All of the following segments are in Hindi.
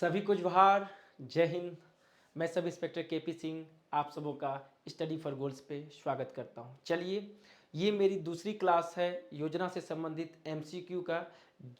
सभी को जोहार, जय हिंद। मैं सब इंस्पेक्टर केपी सिंह आप सबों का स्टडी फॉर गोल्स पे स्वागत करता हूं। चलिए, ये मेरी दूसरी क्लास है योजना से संबंधित एमसीक्यू का।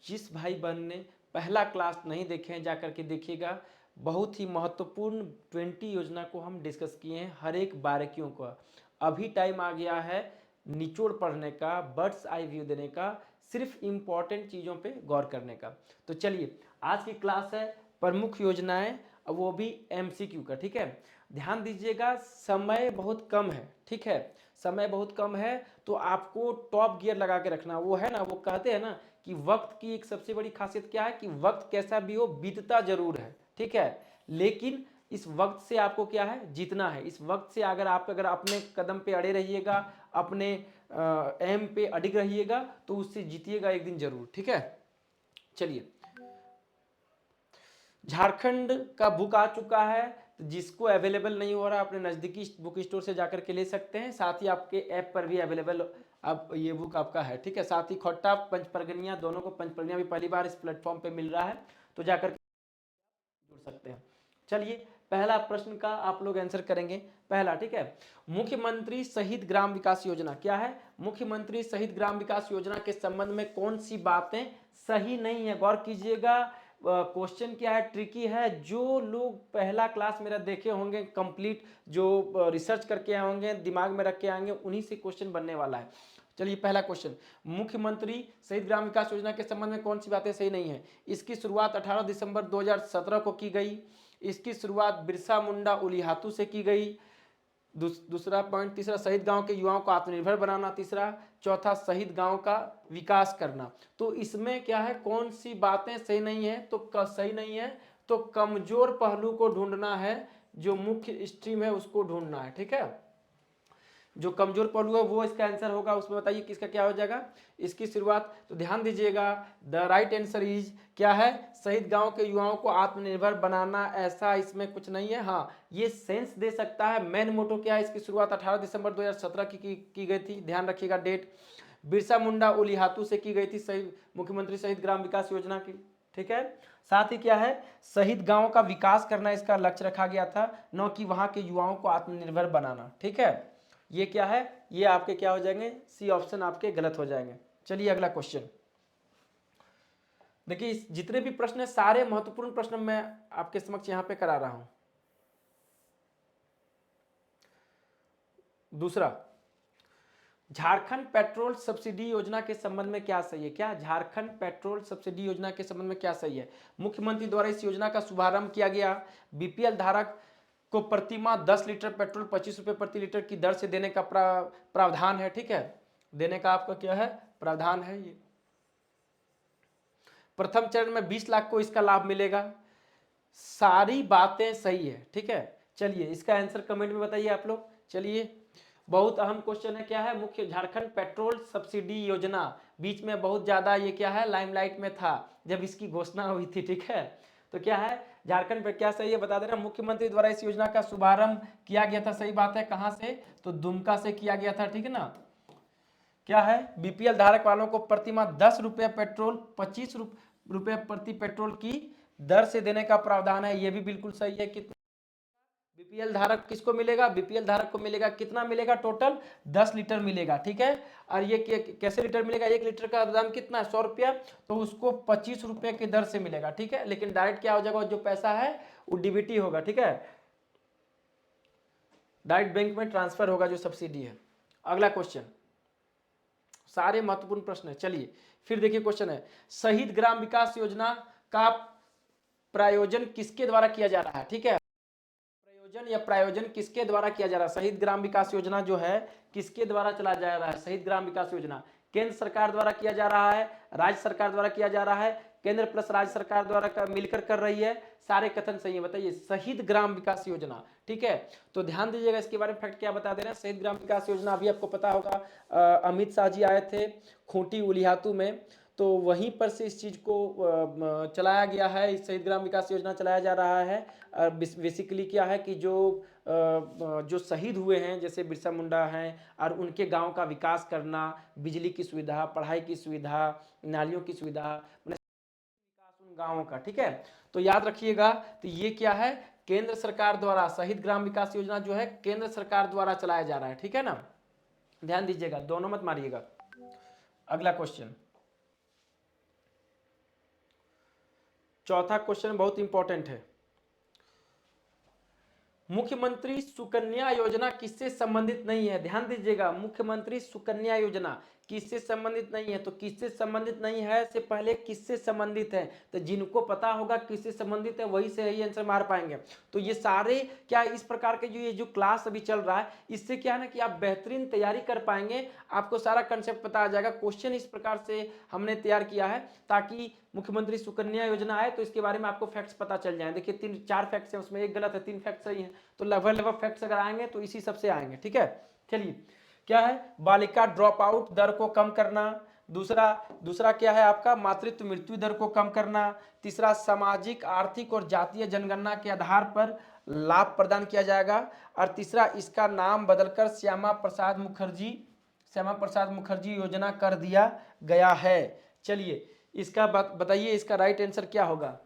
जिस भाई बहन ने पहला क्लास नहीं देखे हैं जाकर के देखिएगा। बहुत ही महत्वपूर्ण 20 योजना को हम डिस्कस किए हैं, हर एक बारीकियों का। अभी टाइम आ गया है निचोड़ पढ़ने का, बर्ड्स आई व्यू देने का, सिर्फ इम्पॉर्टेंट चीज़ों पे गौर करने का। तो चलिए, आज की क्लास है प्रमुख योजनाएं, वो भी एमसीक्यू का। ठीक है, ध्यान दीजिएगा, समय बहुत कम है। ठीक है, समय बहुत कम है तो आपको टॉप गियर लगा के रखना। वो है ना, वो कहते हैं ना कि वक्त की एक सबसे बड़ी खासियत क्या है कि वक्त कैसा भी हो बीतता जरूर है। ठीक है, लेकिन इस वक्त से आपको क्या है, जीतना है। इस वक्त से अगर अपने कदम पे अड़े रहिएगा, अपने एम पे अडिग रहिएगा तो उससे जीतिएगा एक दिन जरूर। ठीक है, चलिए, झारखंड का बुक आ चुका है, तो जिसको अवेलेबल नहीं हो रहा अपने नज़दीकी बुक स्टोर से जाकर के ले सकते हैं। साथ ही आपके ऐप पर भी अवेलेबल अब ये बुक आपका है। ठीक है, साथ ही खोट्टा पंचपरगनिया, दोनों को पंचपरगनिया भी पहली बार इस प्लेटफॉर्म पे मिल रहा है, तो जाकर जुड़ सकते हैं। चलिए, पहला प्रश्न का आप लोग आंसर करेंगे। पहला, ठीक है, मुख्यमंत्री शहीद ग्राम विकास योजना क्या है? मुख्यमंत्री शहीद ग्राम विकास योजना के संबंध में कौन सी बातें सही नहीं है? गौर कीजिएगा, क्वेश्चन क्या है, ट्रिकी है। जो लोग पहला क्लास मेरा देखे होंगे कंप्लीट, जो रिसर्च करके आए होंगे, दिमाग में रख के आएंगे, उन्हीं से क्वेश्चन बनने वाला है। चलिए, पहला क्वेश्चन, मुख्यमंत्री शहीद ग्राम विकास योजना के संबंध में कौन सी बातें सही नहीं है? इसकी शुरुआत 18 दिसंबर 2017 को की गई। इसकी शुरुआत बिरसा मुंडा उलिहातू से की गई। दूसरा पॉइंट, तीसरा, शहीद गांव के युवाओं को आत्मनिर्भर बनाना। तीसरा, चौथा, शहीद गांव का विकास करना। तो इसमें क्या है, कौन सी बातें सही नहीं है? तो सही नहीं है तो कमजोर पहलू को ढूंढना है, जो मुख्य स्ट्रीम है उसको ढूंढना है। ठीक है, जो कमजोर पहलू है वो इसका आंसर होगा। उसमें बताइए किसका क्या हो जाएगा। इसकी शुरुआत, तो ध्यान दीजिएगा, द राइट आंसर इज क्या है, शहीद गांव के युवाओं को आत्मनिर्भर बनाना। ऐसा इसमें कुछ नहीं है। हाँ, ये सेंस दे सकता है। मेन मोटो क्या है, इसकी शुरुआत 18 दिसंबर 2017 की गई थी। ध्यान रखिएगा डेट। बिरसा मुंडा उलिहातू से की गई थी शहीद मुख्यमंत्री शहीद ग्राम विकास योजना की। ठीक है, साथ ही क्या है, शहीद गांव का विकास करना इसका लक्ष्य रखा गया था, न कि वहां के युवाओं को आत्मनिर्भर बनाना। ठीक है, ये क्या है, ये आपके क्या हो जाएंगे, सी ऑप्शन आपके गलत हो जाएंगे। चलिए, अगला क्वेश्चन देखिए। जितने भी प्रश्न है सारे महत्वपूर्ण प्रश्न मैं आपके समक्ष यहां पे करा रहा हूं। दूसरा, झारखंड पेट्रोल सब्सिडी योजना के संबंध में क्या सही है? क्या झारखंड पेट्रोल सब्सिडी योजना के संबंध में क्या सही है? मुख्यमंत्री द्वारा इस योजना का शुभारंभ किया गया। बीपीएल धारक को प्रति माह 10 लीटर पेट्रोल 25 रुपए प्रति लीटर की दर से देने का प्रावधान है। ठीक है, देने का आपका क्या है, प्रावधान है। ये प्रथम चरण में 20 लाख को इसका लाभ मिलेगा। सारी बातें सही है। ठीक है, चलिए, इसका आंसर कमेंट में बताइए आप लोग। चलिए, बहुत अहम क्वेश्चन है, क्या है, मुख्य झारखंड पेट्रोल सब्सिडी योजना। बीच में बहुत ज्यादा ये क्या है, लाइमलाइट में था जब इसकी घोषणा हुई थी। ठीक है, तो क्या है, झारखंड पे क्या सही है बता देना। मुख्यमंत्री द्वारा इस योजना का शुभारंभ किया गया था, सही बात है। कहां से, तो दुमका से किया गया था। ठीक है ना, क्या है, बीपीएल धारक वालों को प्रति माह 10 रुपये पेट्रोल 25 रुपये प्रति पेट्रोल की दर से देने का प्रावधान है। ये भी बिल्कुल सही है। कितना बीपीएल धारक किसको मिलेगा, बीपीएल धारक को मिलेगा, कितना मिलेगा, टोटल 10 लीटर मिलेगा। ठीक है, और ये कैसे लीटर मिलेगा, 1 लीटर का दाम कितना है, 100 रुपया, तो उसको 25 रुपये की दर से मिलेगा। ठीक है, लेकिन डायरेक्ट क्या हो जाएगा, जो पैसा है वो डीबीटी होगा। ठीक है, डायरेक्ट बैंक में ट्रांसफर होगा जो सब्सिडी है। अगला क्वेश्चन, सारे महत्वपूर्ण प्रश्न है। चलिए, फिर देखिए क्वेश्चन है, शहीद ग्राम विकास योजना का प्रायोजन किसके द्वारा किया जा रहा है? ठीक है, प्रायोजन किसके द्वारा किया जा रहा है? शहीद ग्राम विकास योजना जो है किसके द्वारा चला जा रहा है? शहीद ग्राम विकास योजना केंद्र सरकार द्वारा किया जा रहा है, राज्य सरकार द्वारा किया जा रहा है, केंद्र प्लस राज्य सरकार द्वारा मिलकर कर रही है। सारे कथन सही है। बताइए, शहीद ग्राम विकास योजना। ठीक है, तो ध्यान दीजिएगा, इसके बारे में फैक्ट क्या बता दे रहे हैं। शहीद ग्राम विकास योजना अभी आपको पता होगा, अमित शाह जी आए थे खूंटी उलिहातू में, तो वहीं पर से इस चीज़ को चलाया गया है। इस शहीद ग्राम विकास योजना चलाया जा रहा है। बेसिकली क्या है कि जो शहीद हुए हैं, जैसे बिरसा मुंडा हैं, और उनके गांव का विकास करना, बिजली की सुविधा, पढ़ाई की सुविधा, नालियों की सुविधा, गांवों का, ठीक है। तो याद रखिएगा, तो ये क्या है, केंद्र सरकार द्वारा शहीद ग्राम विकास योजना जो है केंद्र सरकार द्वारा चलाया जा रहा है, ठीक है ना, ध्यान दीजिएगा, दोनों मत मारिएगा। अगला क्वेश्चन, चौथा क्वेश्चन बहुत इंपॉर्टेंट है। मुख्यमंत्री सुकन्या योजना किससे संबंधित नहीं है, ध्यान दीजिएगा, मुख्यमंत्री सुकन्या योजना किससे संबंधित नहीं है। तो किससे संबंधित नहीं है से पहले किससे संबंधित है, तो जिनको पता होगा किससे संबंधित है वही से यही आंसर मार पाएंगे। तो ये सारे क्या इस प्रकार के जो ये जो क्लास अभी चल रहा है, इससे क्या है ना कि आप बेहतरीन तैयारी कर पाएंगे, आपको सारा कंसेप्ट पता आ जाएगा। क्वेश्चन इस प्रकार से हमने तैयार किया है ताकि मुख्यमंत्री सुकन्या योजना आए तो इसके बारे में आपको फैक्ट्स पता चल जाए। देखिए 4 फैक्ट्स हैं, उसमें एक गलत है, 3 फैक्ट्स सही हैं, तो लगभग फैक्ट्स अगर आएंगे तो इसी सबसे आएंगे, ठीक है। चलिए, क्या है, बालिका ड्रॉप आउट दर को कम करना, दूसरा क्या है आपका, मातृत्व मृत्यु दर को कम करना, तीसरा सामाजिक आर्थिक और जातीय जनगणना के आधार पर लाभ प्रदान किया जाएगा, और तीसरा इसका नाम बदलकर श्यामा प्रसाद मुखर्जी योजना कर दिया गया है। चलिए इसका बताइए, इसका राइट आंसर क्या होगा।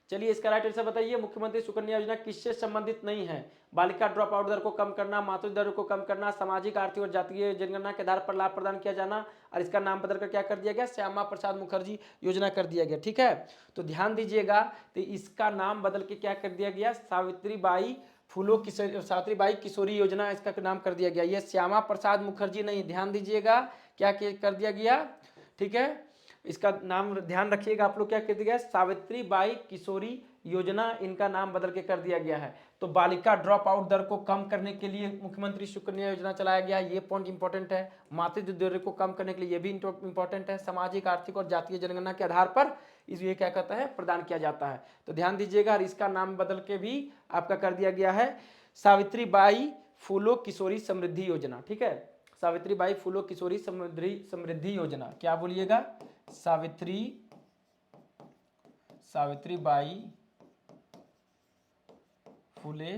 चलिए इसका राइट आंसर बताइए, मुख्यमंत्री सुकन्या योजना किससे संबंधित नहीं है। बालिका ड्रॉप आउट दर को कम करना, मातृत्व दर को कम करना, सामाजिक आर्थिक और जातीय जनगणना के आधार पर लाभ प्रदान किया जाना, और इसका नाम बदलकर क्या कर दिया गया, श्यामा प्रसाद मुखर्जी योजना कर दिया गया, ठीक है। तो ध्यान दीजिएगा, तो इसका नाम बदल के क्या कर दिया गया, सावित्रीबाई किशोरी योजना इसका नाम कर दिया गया। ये श्यामा प्रसाद मुखर्जी नहीं, ध्यान दीजिएगा क्या कर दिया गया, ठीक है। इसका नाम ध्यान रखिएगा आप लोग, क्या कर दिया गया, सावित्रीबाई किशोरी योजना इनका नाम बदल के कर दिया गया है। तो बालिका ड्रॉप आउट दर को कम करने के लिए मुख्यमंत्री सुकन्या योजना चलाया गया, ये पॉइंट इंपॉर्टेंट है। मातृत्व दर को कम करने के लिए ये भी इंपॉर्टेंट है। सामाजिक आर्थिक और जातीय जनगणना के आधार पर ये क्या कहता है, प्रदान किया जाता है। तो ध्यान दीजिएगा, और इसका नाम बदल के भी आपका कर दिया गया है सावित्रीबाई फूलो किशोरी समृद्धि योजना, ठीक है। सावित्रीबाई फूलो किशोरी समृद्धि योजना, क्या बोलिएगा, सावित्रीबाई फुले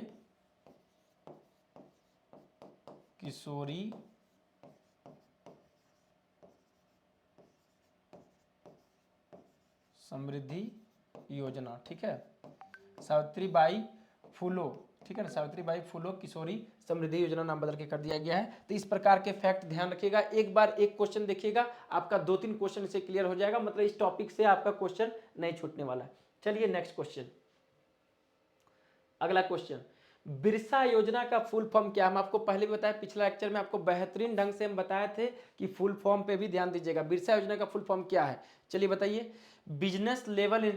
किशोरी समृद्धि योजना, ठीक है। सावित्रीबाई फूलो, ठीक है ना, सावित्रीबाई फूलो किशोरी समृद्धि योजना नाम बदल के कर दिया गया है। तो इस प्रकार के फैक्ट ध्यान रखिएगा। एक बार एक क्वेश्चन देखिएगा, आपका 2-3 क्वेश्चन से क्लियर हो जाएगा, मतलब इस टॉपिक से आपका क्वेश्चन नहीं छूटने वाला है। चलिए नेक्स्ट क्वेश्चन, अगला क्वेश्चन, बिरसा योजना का फुल फॉर्म क्या है। हम आपको पहले भी बताया, पिछला लेक्चर में आपको बेहतरीन ढंग से हम बताए थे कि फुल फॉर्म पे भी ध्यान दीजिएगा। बिरसा योजना का फुल फॉर्म क्या है, चलिए बताइए। Business level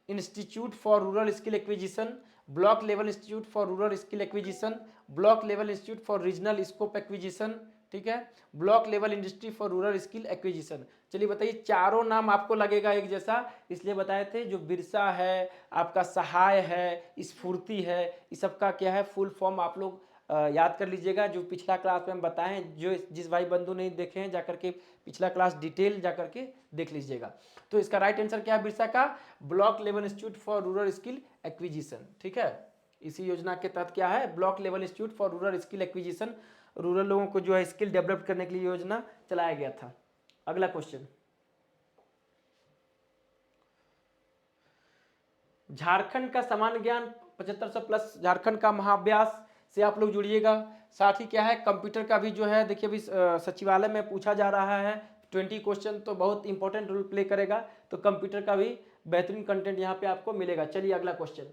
institute for rural skill acquisition, block level institute for rural skill acquisition, block level institute for regional scope acquisition, ठीक है, block level industry for rural skill acquisition. चलिए बताइए, चारों नाम आपको लगेगा एक जैसा, इसलिए बताए थे। जो बिरसा है, आपका सहाय है, स्फूर्ति है, इस सब का क्या है फुल फॉर्म आप लोग याद कर लीजिएगा। जो पिछला क्लास में हम बताए हैं, जो जिस भाई बंधु नहीं देखे हैं जाकर के पिछला क्लास डिटेल जाकर के देख लीजिएगा। तो इसका राइट आंसर क्या है बिरसा का, block level institute for rural skill acquisition, ठीक है। इसी योजना के तहत क्या है, block level institute for rural skill acquisition, rural लोगों को जो है स्किल डेवलप करने के लिए योजना चलाया गया था। अगला क्वेश्चन, झारखंड का सामान्य ज्ञान 7500 प्लस झारखंड का महाअभ्यास से आप लोग जुड़िएगा। साथ ही क्या है, कंप्यूटर का भी जो है देखिए अभी सचिवालय में पूछा जा रहा है 20 क्वेश्चन, तो बहुत इंपॉर्टेंट रोल प्ले करेगा। तो कंप्यूटर का भी बेहतरीन कंटेंट यहाँ पे आपको मिलेगा। चलिए अगला क्वेश्चन,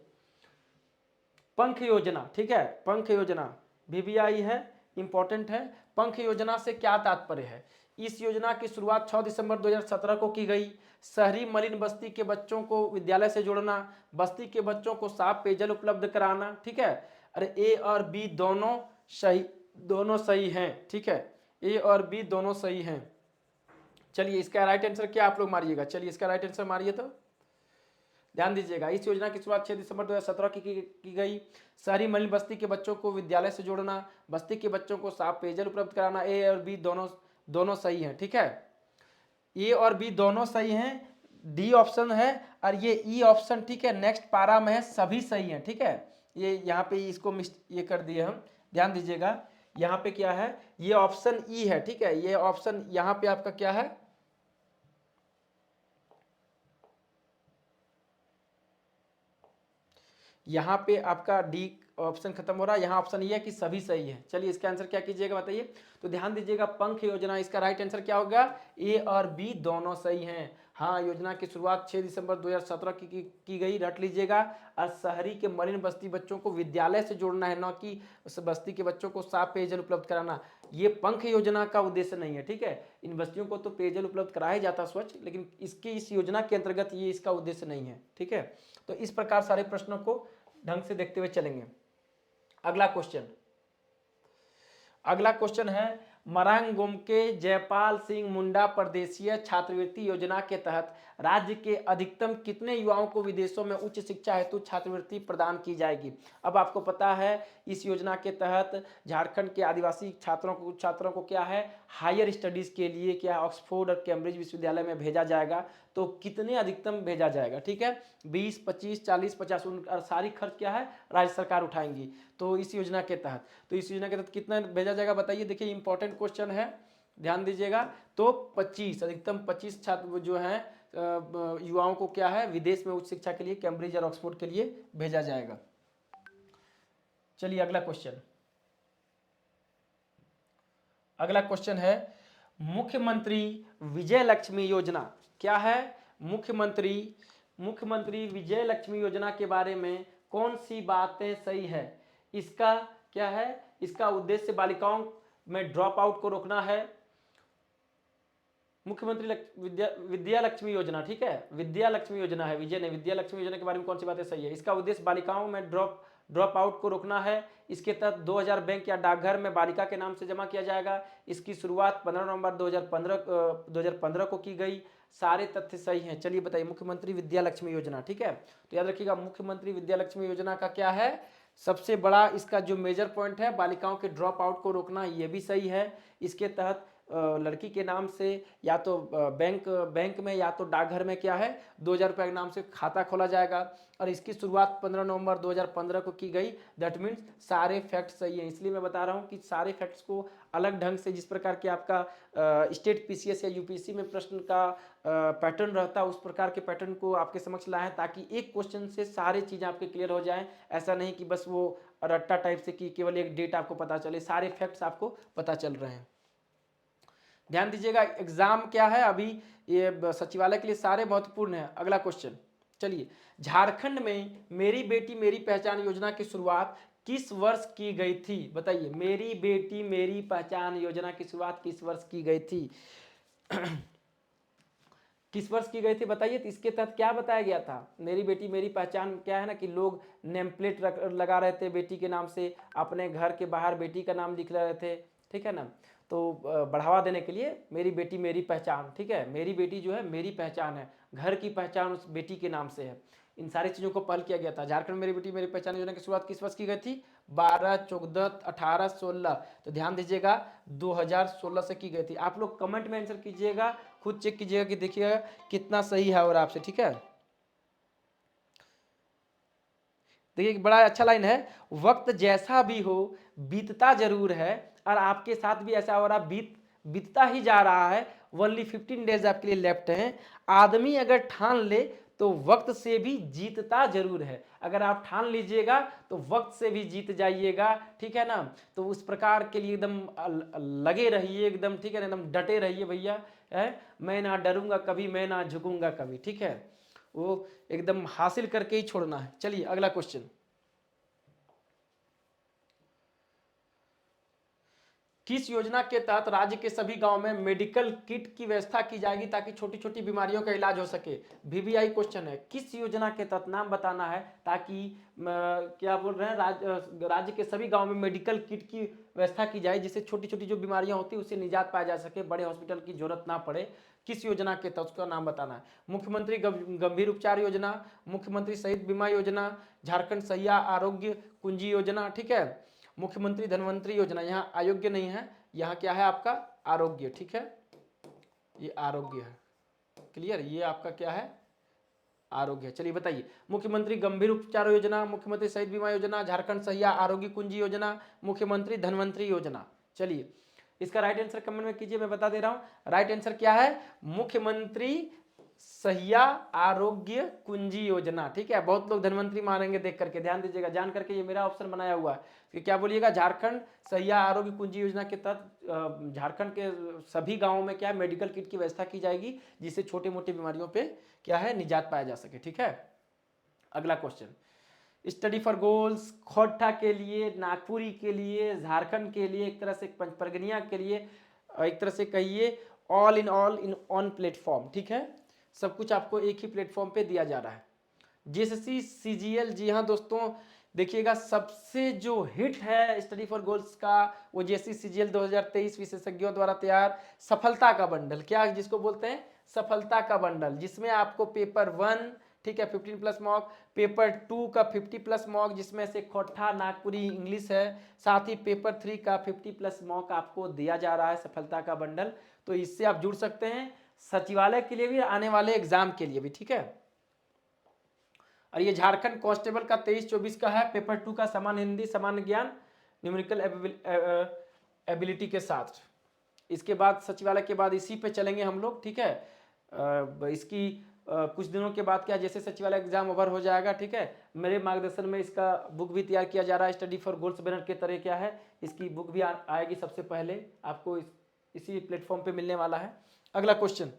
पंख योजना, ठीक है, पंख योजना VVI है, इंपॉर्टेंट है। पंख योजना से क्या तात्पर्य है, इस योजना की शुरुआत 6 दिसंबर 2017 को की गई। शहरी मलिन बस्ती के बच्चों को विद्यालय से जोड़ना, बस्ती के बच्चों को साफ पेयजल उपलब्ध कराना, ठीक है। अरे A और B दोनों सही हैं, ठीक है, A और B दोनों सही हैं। चलिए इसका राइट आंसर क्या आप लोग मारिएगा, चलिए इसका राइट आंसर मारिए। तो ध्यान दीजिएगा, इस योजना की शुरुआत 6 दिसंबर 2017 की गई। शहरी मलिन बस्ती के बच्चों को विद्यालय से जोड़ना, बस्ती के बच्चों को साफ पेयजल उपलब्ध कराना। A और B दोनों सही हैं, ठीक है, A और B दोनों सही हैं। D ऑप्शन है और ये E ऑप्शन, ठीक है, नेक्स्ट पारा में है, सभी सही हैं, ठीक है। ये यहाँ पे इसको ये कर दिए हम, ध्यान दीजिएगा। यहाँ पे क्या है, ये ऑप्शन E है, ठीक है, ये ऑप्शन यहाँ पे आपका क्या है, यहाँ पे आपका डी ऑप्शन खत्म हो रहा है, यहाँ ऑप्शन ये है कि सभी सही है। चलिए इसका आंसर क्या कीजिएगा बताइए। तो ध्यान दीजिएगा, पंख योजना, इसका राइट आंसर क्या होगा, ए और बी दोनों सही हैं। हाँ, योजना की शुरुआत 6 दिसंबर 2017 की गई, रट लीजिएगा। और शहरी के मलिन बस्ती बच्चों को विद्यालय से जोड़ना है, न कि उस बस्ती के बच्चों को साफ पेयजल उपलब्ध कराना। ये पंख योजना का उद्देश्य नहीं है, ठीक है। इन बस्तियों को तो पेयजल उपलब्ध कराया जाता स्वच्छ, लेकिन इस योजना के अंतर्गत ये इसका उद्देश्य नहीं है, ठीक है। तो इस प्रकार सारे प्रश्नों को ढंग से देखते हुए चलेंगे। अगला क्वेश्चन है, मरांगोम के जयपाल सिंह मुंडा प्रदेशीय छात्रवृत्ति योजना के तहत राज्य के अधिकतम कितने युवाओं को विदेशों में उच्च शिक्षा हेतु छात्रवृत्ति प्रदान की जाएगी। अब आपको पता है इस योजना के तहत झारखंड के आदिवासी छात्रों को क्या है, हायर स्टडीज के लिए क्या ऑक्सफोर्ड और कैम्ब्रिज विश्वविद्यालय में भेजा जाएगा। तो कितने अधिकतम भेजा जाएगा, ठीक है, 20, 25, 40, 50, और सारी खर्च क्या है राज्य सरकार उठाएंगी। तो इस योजना के तहत कितना भेजा जाएगा बताइए। देखिए इंपॉर्टेंट क्वेश्चन है, ध्यान दीजिएगा। तो 25, अधिकतम 25 छात्र जो हैं युवाओं को क्या है विदेश में उच्च शिक्षा के लिए कैम्ब्रिज और ऑक्सफोर्ड के लिए भेजा जाएगा। चलिए अगला क्वेश्चन है, मुख्यमंत्री विजय लक्ष्मी योजना क्या है। मुख्यमंत्री विजय लक्ष्मी योजना के बारे में कौन सी बातें सही है। इसका क्या है, इसका उद्देश्य बालिकाओं में ड्रॉप आउट को रोकना है। मुख्यमंत्री विद्या लक्ष्मी योजना, ठीक है, विद्या लक्ष्मी योजना है, विजय नहीं, विद्या लक्ष्मी योजना के बारे में कौन सी बातें सही है। इसका उद्देश्य बालिकाओं में ड्रॉप आउट को रोकना है। इसके तहत 2000 बैंक या डाकघर में बालिका के नाम से जमा किया जाएगा। इसकी शुरुआत 15 नवंबर 2015 को की गई। सारे तथ्य सही हैं। चलिए बताइए, मुख्यमंत्री विद्या लक्ष्मी योजना, ठीक है। तो याद रखिएगा, मुख्यमंत्री विद्या लक्ष्मी योजना का क्या है, सबसे बड़ा इसका जो मेजर पॉइंट है बालिकाओं के ड्रॉप आउट को रोकना, ये भी सही है। इसके तहत लड़की के नाम से या तो बैंक में या तो डाकघर में क्या है 2000 रुपये के नाम से खाता खोला जाएगा। और इसकी शुरुआत 15 नवंबर 2015 को की गई। दैट मीन्स सारे फैक्ट्स सही हैं। इसलिए मैं बता रहा हूँ कि सारे फैक्ट्स को अलग ढंग से, जिस प्रकार के आपका स्टेट पीसीएस या यूपीएससी में प्रश्न का पैटर्न रहता है, उस प्रकार के पैटर्न को आपके समक्ष लाया है, ताकि एक क्वेश्चन से सारी चीज़ें आपके क्लियर हो जाएं। ऐसा नहीं कि बस वो रट्टा टाइप से कि केवल एक डेट आपको पता चले, सारे फैक्ट्स आपको पता चल रहे हैं। ध्यान दीजिएगा, एग्जाम क्या है अभी, ये सचिवालय के लिए सारे महत्वपूर्ण है। अगला क्वेश्चन, चलिए, झारखंड में मेरी बेटी मेरी पहचान योजना की शुरुआत किस वर्ष की गई थी। बताइए, मेरी बेटी मेरी पहचान योजना की शुरुआत किस वर्ष की गई थी किस वर्ष की गई थी बताइए। तो इसके तहत क्या बताया गया था, मेरी बेटी मेरी पहचान क्या है ना, कि लोग नेम प्लेट लगा रहे थे बेटी के नाम से, अपने घर के बाहर बेटी का नाम लिख रहे थे, ठीक है ना। तो बढ़ावा देने के लिए मेरी बेटी मेरी पहचान, ठीक है, मेरी बेटी जो है मेरी पहचान है, घर की पहचान उस बेटी के नाम से है। इन सारी चीज़ों को पहल किया गया था। झारखंड मेरी बेटी मेरी पहचान योजना की शुरुआत किस वर्ष की गई थी, 12, 14, 18, 16। तो ध्यान दीजिएगा 2016 से की गई थी। आप लोग कमेंट में आंसर कीजिएगा, खुद चेक कीजिएगा कि देखिएगा कितना सही है और आपसे, ठीक है। देखिए बड़ा अच्छा लाइन है, वक्त जैसा भी हो बीतता जरूर है, और आपके साथ भी ऐसा हो रहा बीतता ही जा रहा है। ओनली 15 डेज आपके लिए लेफ्ट हैं। आदमी अगर ठान ले तो वक्त से भी जीतता जरूर है। अगर आप ठान लीजिएगा तो वक्त से भी जीत जाइएगा, ठीक है ना। तो उस प्रकार के लिए एकदम लगे रहिए, एकदम ठीक है ना, एकदम डटे रहिए भैया, है, मैं ना डरूंगा कभी, मैं ना झुकूंगा कभी, ठीक है, वो एकदम हासिल करके ही छोड़ना है। चलिए अगला क्वेश्चन, किस योजना के तहत राज्य के सभी गांव में मेडिकल किट की व्यवस्था की जाएगी ताकि छोटी छोटी बीमारियों का इलाज हो सके। वीवीआई क्वेश्चन है, किस योजना के तहत नाम बताना है ताकि क्या बोल रहे हैं, राज्य के सभी गांव में मेडिकल किट की व्यवस्था की जाए, जिससे छोटी छोटी जो बीमारियां होती है उससे निजात पाया जा सके, बड़े हॉस्पिटल की जरूरत ना पड़े। किस योजना के तहत, उसका नाम बताना है। मुख्यमंत्री गंभीर उपचार योजना, मुख्यमंत्री शहीद बीमा योजना, झारखंड सहिया आरोग्य कुंजी योजना, ठीक है, मुख्यमंत्री धनवंतरी योजना। यहाँ अयोग्य नहीं है, यहाँ क्या है आपका आरोग्य, ठीक है, ये आरोग्य है, क्लियर, ये आपका क्या है आरोग्य। चलिए बताइए, मुख्यमंत्री गंभीर उपचार योजना, मुख्यमंत्री शहीद बीमा योजना, झारखंड सहिया आरोग्य कुंजी योजना, मुख्यमंत्री धनवंतरी योजना। चलिए इसका राइट आंसर कमेंट में कीजिए, मैं बता दे रहा हूं। राइट आंसर क्या है, मुख्यमंत्री सहिया आरोग्य कुंजी योजना, ठीक है। बहुत लोग धनवंतरी मारेंगे देख करके, ध्यान दीजिएगा, जान करके, ये मेरा ऑप्शन बनाया हुआ है कि क्या बोलिएगा, झारखंड सहिया आरोग्य कुंजी योजना के तहत झारखंड के सभी गांवों में क्या है, मेडिकल किट की व्यवस्था की जाएगी, जिससे छोटे मोटे बीमारियों पे क्या है, निजात पाया जा सके, ठीक है। अगला क्वेश्चन, स्टडी फॉर गोल्स खोटा के लिए, नागपुरी के लिए, झारखंड के लिए, एक तरह से पंचपरगनिया के लिए, एक तरह से कहिए ऑल इन ऑन प्लेटफॉर्म, ठीक है। सब कुछ आपको एक ही प्लेटफॉर्म पे दिया जा रहा है। जेएसएससी सीजीएल, जी हाँ दोस्तों, देखिएगा सबसे जो हिट है स्टडी फॉर गोल्स का वो जेएसएससी सीजीएल 2023 विशेषज्ञों द्वारा तैयार सफलता का बंडल, क्या जिसको बोलते हैं सफलता का बंडल, जिसमें आपको पेपर 1, ठीक है, 15+ मॉक, पेपर 2 का 50+ मॉक, जिसमें से खोटा, नागपुरी, इंग्लिश है, साथ ही पेपर 3 का 50+ मॉक आपको दिया जा रहा है, सफलता का बंडल। तो इससे आप जुड़ सकते हैं सचिवालय के लिए भी, आने वाले एग्जाम के लिए भी, ठीक है। और ये झारखंड कांस्टेबल का 23-24 का है, पेपर 2 का सामान्य हिंदी, सामान्य ज्ञान, न्यूमेरिकल एबिलिटी के साथ। इसके बाद सचिवालय के बाद इसी पे चलेंगे हम लोग, ठीक है। इसकी कुछ दिनों के बाद क्या, जैसे सचिवालय एग्जाम ओवर हो जाएगा, ठीक है, मेरे मार्गदर्शन में इसका बुक भी तैयार किया जा रहा है, स्टडी फॉर गोल्स बैनर के तरह क्या है, इसकी बुक भी आएगी सबसे पहले आपको इसी प्लेटफॉर्म पे मिलने वाला है। अगला क्वेश्चन,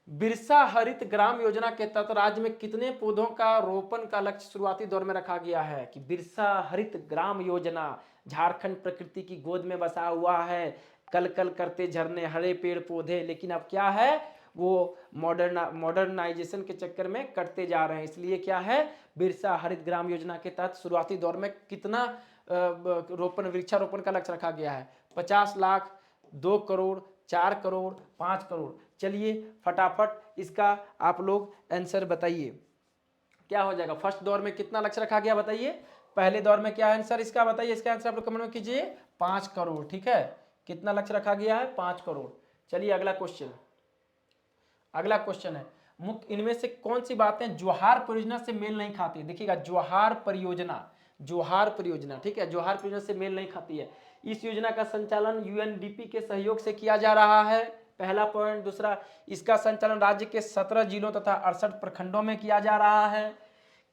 बिरसा हरित ग्राम योजना के तहत राज्य में कितने पौधों का रोपण का लक्ष्य शुरुआती दौर में रखा गया है, कि बिरसा हरित ग्राम योजना, झारखंड प्रकृति की गोद में बसा हुआ है, कल कल करते झरने, हरे पेड़ पौधे, लेकिन अब क्या है, वो मॉडर्नाइजेशन के चक्कर में कटते जा रहे हैं, इसलिए क्या है, बिरसा हरित ग्राम योजना के तहत शुरुआती दौर में कितना रोपण, वृक्षारोपण का लक्ष्य रखा गया है, 50 लाख, 2 करोड़, 4 करोड़, 5 करोड़। चलिए फटाफट इसका आप लोग आंसर बताइए, क्या हो जाएगा, फर्स्ट दौर में कितना लक्ष्य रखा गया बताइए, पहले दौर में क्या आंसर इसका बताइए, इसका आंसर आप लोग कमेंट में कीजिए, 5 करोड़, ठीक है। कितना लक्ष्य रखा गया है, 5 करोड़। चलिए अगला क्वेश्चन, अगला क्वेश्चन है, मुख्य इनमें से कौन सी बातें जोहार परियोजना से मेल नहीं खाती है। देखिएगा जोहार परियोजना, जोहार परियोजना, ठीक है, जोहार परियोजना से मेल नहीं खाती है। इस योजना का संचालन यूएनडीपी के सहयोग से किया जा रहा है, पहला पॉइंट। दूसरा, इसका संचालन राज्य के 17 जिलों तथा 68 प्रखंडों में किया जा रहा है।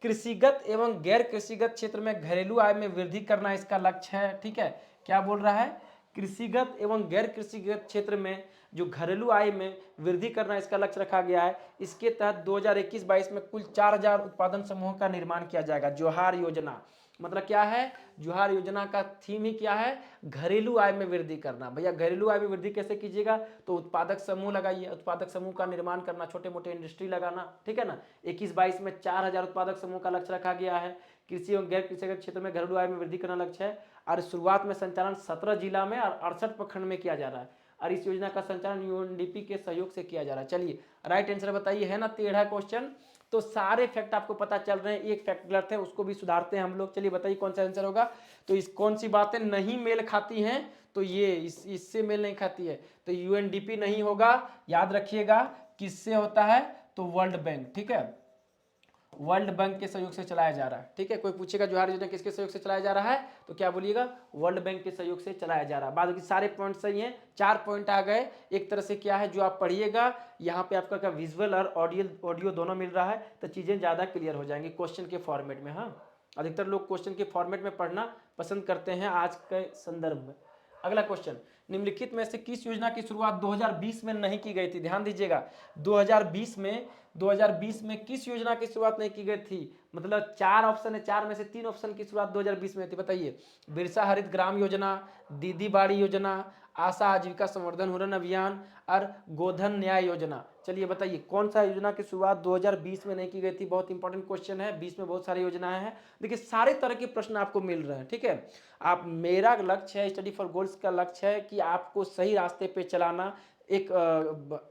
कृषिगत एवं गैर कृषिगत क्षेत्र में घरेलू आय में वृद्धि करना इसका लक्ष्य है, ठीक है। क्या बोल रहा है, कृषिगत एवं गैर कृषिगत क्षेत्र में जो घरेलू आय में वृद्धि करना इसका लक्ष्य रखा गया है। इसके तहत 2021-22 में कुल 4000 उत्पादन समूहों का निर्माण किया जाएगा। जोहार योजना मतलब क्या है, जोहार योजना का थीम ही क्या है, घरेलू आय में वृद्धि करना। भैया घरेलू आय में वृद्धि कैसे कीजिएगा, तो उत्पादक समूह लगाइए, उत्पादक समूह का निर्माण करना, छोटे मोटे इंडस्ट्री लगाना, ठीक है ना। 21-22 में 4000 उत्पादक समूह का लक्ष्य रखा गया है। कृषि एवं गैर कृषि क्षेत्र में घरेलू आय में वृद्धि करना लक्ष्य है, और शुरुआत में संचालन 17 जिला में और 68 प्रखंड में किया जा रहा है, और इस योजना का संचालन यूएनडीपी के सहयोग से किया जा रहा है। चलिए राइट आंसर बताइए, है ना टेढ़ा क्वेश्चन। तो सारे फैक्ट आपको पता चल रहे हैं, एक फैक्ट गलत है उसको भी सुधारते हैं हम लोग। चलिए बताइए कौन सा आंसर होगा। तो इस कौन सी बातें नहीं मेल खाती हैं, तो ये इससे मेल नहीं खाती है, तो यूएनडीपी नहीं होगा, याद रखिएगा। किससे होता है, तो वर्ल्ड बैंक, ठीक है, वर्ल्ड बैंक के सहयोग से चलाया जा रहा है, ठीक है। कोई पूछेगा जोहार योजना किसके सहयोग से चलाया जा रहा है, तो क्या बोलिएगा, वर्ल्ड बैंक के सहयोग से चलाया जा रहा है। बाकी सारे पॉइंट सही हैं, 4 पॉइंट आ गए। एक तरह से क्या है, जो आप पढ़िएगा यहाँ पे आपका विजुअल और ऑडियो दोनों मिल रहा है, तो चीजें ज्यादा क्लियर हो जाएंगी क्वेश्चन के फॉर्मेट में। हाँ, अधिकतर लोग क्वेश्चन के फॉर्मेट में पढ़ना पसंद करते हैं आज के संदर्भ में। अगला क्वेश्चन, निम्नलिखित में से किस योजना की शुरुआत 2020 में नहीं की गई थी। ध्यान दीजिएगा, 2020 में किस योजना की शुरुआत नहीं की गई थी, मतलब 4 ऑप्शन है, 4 में से 3 ऑप्शन की शुरुआत 2020 में थी। बताइए, बिरसा हरित ग्राम योजना, दीदी बाड़ी योजना, आशा आजीविका संवर्धन हुनर अभियान और गोधन न्याय योजना। चलिए बताइए कौन सा योजना की शुरुआत 2020 में नहीं की गई थी। बहुत इंपॉर्टेंट क्वेश्चन है, 20 में बहुत सारी योजनाएं हैं। देखिए सारे तरह के प्रश्न आपको मिल रहे हैं, ठीक है। आप, मेरा लक्ष्य है, स्टडी फॉर गोल्स का लक्ष्य है कि आपको सही रास्ते पे चलाना, एक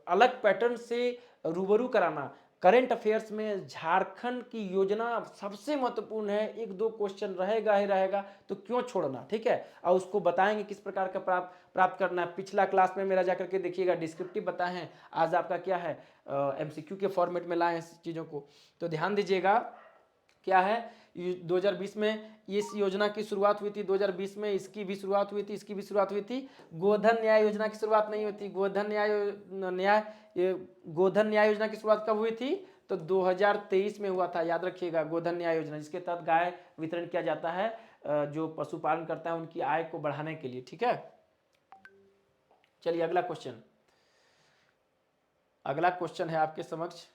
अलग पैटर्न से रूबरू कराना। करेंट अफेयर्स में झारखंड की योजना सबसे महत्वपूर्ण है, 1-2 क्वेश्चन रहेगा ही रहेगा, तो क्यों छोड़ना, ठीक है। और उसको बताएंगे किस प्रकार का प्राप्त करना है। पिछला क्लास में मेरा जाकर के देखिएगा, डिस्क्रिप्टिव बताए हैं, आज आपका क्या है, एमसीक्यू के फॉर्मेट में लाए हैं चीज़ों को। तो ध्यान दीजिएगा क्या है 2020 में इस योजना की शुरुआत हुई थी, 2020 में इसकी भी शुरुआत हुई थी, इसकी भी शुरुआत हुई थी। गोधन न्याय योजना की शुरुआत नहीं हुई थी। गोधन न्याय योजना की शुरुआत कब हुई थी? तो 2023 में हुआ था, याद रखिएगा। गोधन न्याय योजना, जिसके तहत गाय वितरण किया जाता है जो पशुपालन करता है उनकी आय को बढ़ाने के लिए, ठीक है। चलिए अगला क्वेश्चन, अगला क्वेश्चन है आपके समक्ष,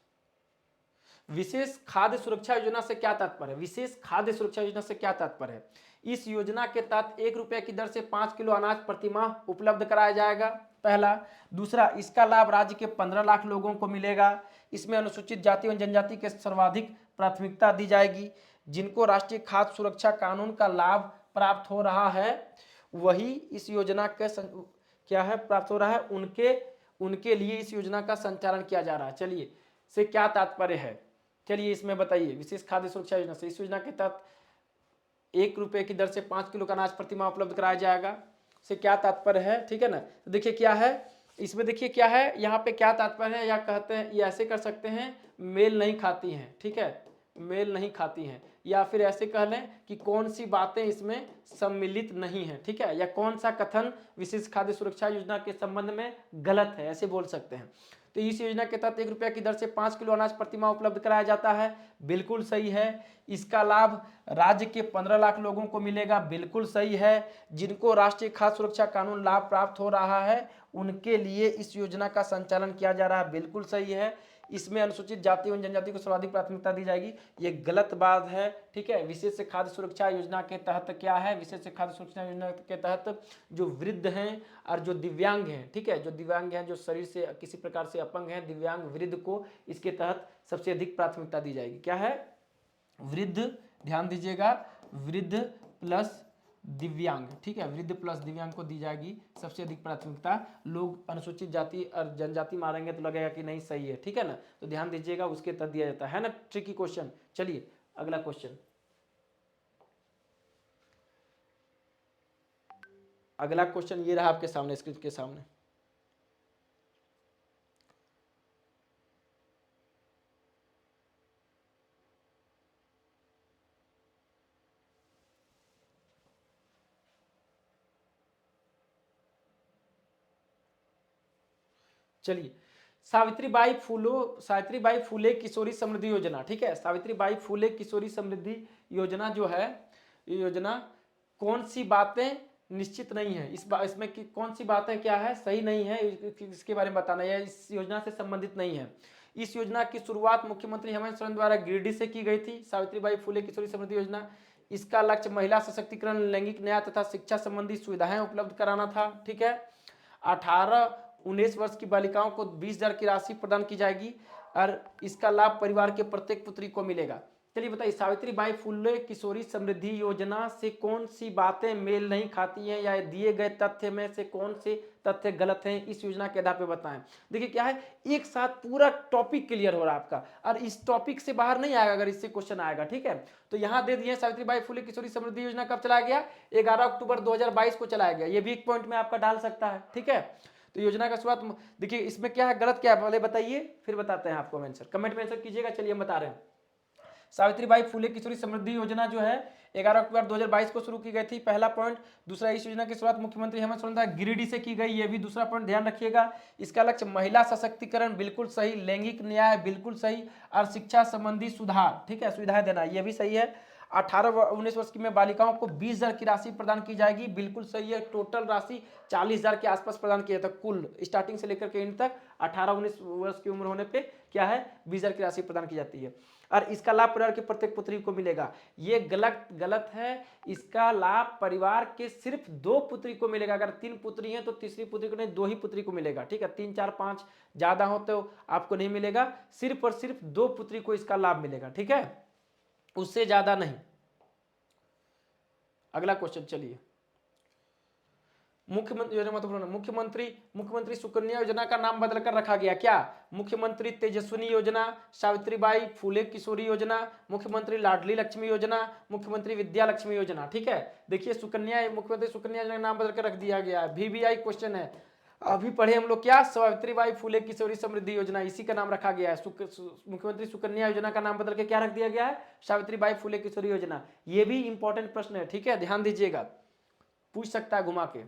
विशेष खाद्य सुरक्षा योजना से क्या तात्पर्य है? विशेष खाद्य सुरक्षा योजना से क्या तात्पर्य है? इस योजना के तहत 1 रुपए की दर से 5 किलो अनाज प्रतिमाह उपलब्ध कराया जाएगा, पहला। दूसरा, इसका लाभ राज्य के 15 लाख लोगों को मिलेगा। इसमें अनुसूचित जाति एवं जनजाति के सर्वाधिक प्राथमिकता दी जाएगी। जिनको राष्ट्रीय खाद्य सुरक्षा कानून का लाभ प्राप्त हो रहा है वही इस योजना के क्या है प्राप्त हो रहा है, उनके लिए इस योजना का संचालन किया जा रहा है। चलिए, से क्या तात्पर्य है? चलिए इसमें बताइए। विशेष खाद्य सुरक्षा योजना से, इस योजना के तहत 1 रुपए की दर से 5 किलो का अनाज प्रतिमाह उपलब्ध कराया जाएगा, से क्या तात्पर्य है? ठीक है ना। तो देखिए क्या है इसमें, देखिए क्या है यहाँ पे, क्या तात्पर्य है, या कहते हैं, ये ऐसे कर सकते हैं, मेल नहीं खाती हैं, ठीक है, मेल नहीं खाती हैं, या फिर ऐसे कह लें कि कौन सी बातें इसमें सम्मिलित नहीं है, ठीक है, या कौन सा कथन विशेष खाद्य सुरक्षा योजना के संबंध में गलत है, ऐसे बोल सकते हैं। तो इस योजना के तहत 1 रुपया की दर से 5 किलो अनाज प्रतिमाह उपलब्ध कराया जाता है, बिल्कुल सही है। इसका लाभ राज्य के 15 लाख लोगों को मिलेगा, बिल्कुल सही है। जिनको राष्ट्रीय खाद्य सुरक्षा कानून लाभ प्राप्त हो रहा है उनके लिए इस योजना का संचालन किया जा रहा है, बिल्कुल सही है। इसमें अनुसूचित जाति एवं जनजाति को सर्वाधिक प्राथमिकता दी जाएगी, ये गलत बात है, ठीक है। विशेष खाद्य सुरक्षा योजना के तहत क्या है? विशेष खाद्य सुरक्षा योजना के तहत जो वृद्ध हैं और जो दिव्यांग हैं, ठीक है, जो दिव्यांग हैं, जो शरीर से किसी प्रकार से अपंग हैं, दिव्यांग वृद्ध को इसके तहत सबसे अधिक प्राथमिकता दी जाएगी। क्या है? वृद्ध, ध्यान दीजिएगा, वृद्ध प्लस दिव्यांग, ठीक है, वृद्ध प्लस दिव्यांग को दी जाएगी सबसे अधिक प्राथमिकता। लोग अनुसूचित जाति और जनजाति मारेंगे तो लगेगा कि नहीं सही है, ठीक है ना, तो ध्यान दीजिएगा, उसके तहत दिया जाता है ना। Tricky question. चलिए अगला क्वेश्चन, अगला क्वेश्चन ये रहा आपके सामने, स्क्रीन के सामने। चलिए, सावित्रीबाई फूले किशोरी समृद्धि योजना, ठीक है, सावित्रीबाई फूले किशोरी समृद्धि योजना जो है, ये योजना कौन सी बातें निश्चित नहीं है, इसमें कि कौन सी बातें क्या है सही नहीं है, इसके बारे में बताना है, इस योजना से संबंधित नहीं है। इस योजना की शुरुआत मुख्यमंत्री हेमंत सोरेन द्वारा गिरिडीह से की गई थी, सावित्रीबाई फूले किशोरी समृद्धि योजना। इसका लक्ष्य महिला सशक्तिकरण, लैंगिक न्याय तथा शिक्षा संबंधी सुविधाएं उपलब्ध कराना था, ठीक है। 18-19 वर्ष की बालिकाओं को 20,000 की राशि प्रदान की जाएगी और इसका लाभ परिवार के प्रत्येक पुत्री को मिलेगा। चलिए बताइए, सावित्रीबाई फुले किशोरी समृद्धि योजना से कौन सी बातें मेल नहीं खाती हैं, या दिए गए तथ्य में से कौन से तथ्य गलत हैं, इस योजना के आधार पर बताएं। देखिए क्या है, एक साथ पूरा टॉपिक क्लियर हो रहा है आपका, और इस टॉपिक से बाहर नहीं आएगा अगर इससे क्वेश्चन आएगा, ठीक है। तो यहां दे दिए, सावित्रीबाई फुले किशोरी समृद्धि योजना कब चलाया गया? 11 अक्टूबर 2022 को चलाया गया। ये भी एक पॉइंट में आपका डाल सकता है, ठीक है। तो योजना का शुरुआत, देखिए इसमें क्या है, गलत क्या है पहले बताइए, फिर बताते हैं आपको आंसर, कमेंट में आंसर कीजिएगा। चलिए हम बता रहे हैं, सावित्रीबाई फुले किशोरी समृद्धि योजना जो है 11 अक्टूबर 2022 को शुरू की गई थी, पहला पॉइंट। दूसरा, इस योजना की शुरुआत मुख्यमंत्री हेमंत सोरेन द्वारा गिरिडीह से की गई, ये भी दूसरा पॉइंट ध्यान रखिएगा। इसका लक्ष्य महिला सशक्तिकरण, बिल्कुल सही, लैंगिक न्याय, बिल्कुल सही, और शिक्षा संबंधी सुधार, ठीक है, सुविधाएं देना, ये भी सही है। 18-19 वर्ष की में बालिकाओं को 20,000 की राशि प्रदान की जाएगी, बिल्कुल सही है। टोटल राशि 40,000 के आसपास प्रदान किया जाता है, कुल स्टार्टिंग से लेकर के एंड तक 18-19 वर्ष की उम्र होने पे क्या है, 20,000 की राशि प्रदान की जाती है, और इसका लाभ परिवार के प्रत्येक पुत्री को मिलेगा। ये गलत है। इसका लाभ परिवार के सिर्फ 2 पुत्री को मिलेगा। अगर 3 पुत्री हैं तो तीसरी पुत्री को नहीं, 2 ही पुत्री को मिलेगा, ठीक है। 3, 4, 5 ज्यादा हो तो आपको नहीं मिलेगा, सिर्फ और सिर्फ 2 पुत्री को इसका लाभ मिलेगा, ठीक है, उससे ज्यादा नहीं। अगला क्वेश्चन, चलिए, मुख्यमंत्री योजना महत्वपूर्ण, मुख्यमंत्री सुकन्या योजना का नाम बदलकर रखा गया, क्या? मुख्यमंत्री तेजस्विनी योजना, सावित्रीबाई फुले किशोरी योजना, मुख्यमंत्री लाडली लक्ष्मी योजना, मुख्यमंत्री विद्या लक्ष्मी योजना, ठीक है। देखिए सुकन्या, मुख्यमंत्री सुकन्या योजना का नाम बदलकर रख दिया गया है, VVI क्वेश्चन है। अभी पढ़े हम लोग क्या, सावित्रीबाई फुले किशोरी समृद्धि योजना, इसी का नाम रखा गया है। मुख्यमंत्री सुकन्या योजना का नाम बदल के क्या रख दिया गया है, सावित्रीबाई फुले किशोरी योजना। ये भी इंपॉर्टेंट प्रश्न है, ठीक है, ध्यान दीजिएगा, पूछ सकता है घुमा के।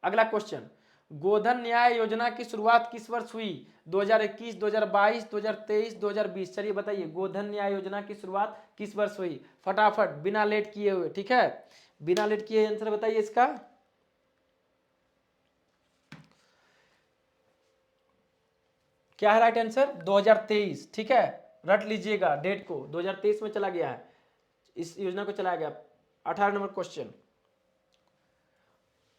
अगला क्वेश्चन, गोधन न्याय योजना की शुरुआत किस वर्ष हुई, 2021, 2022, 2023, 2020? चलिए बताइए, गोधन न्याय योजना की शुरुआत किस वर्ष हुई, फटाफट बिना लेट किए हुए, ठीक है, बिना लेट किए आंसर बताइए इसका। क्या है राइट आंसर, 2023, ठीक है, रट लीजिएगा डेट को, 2023 में चला गया है, इस योजना को चलाया गया। 18 नंबर क्वेश्चन,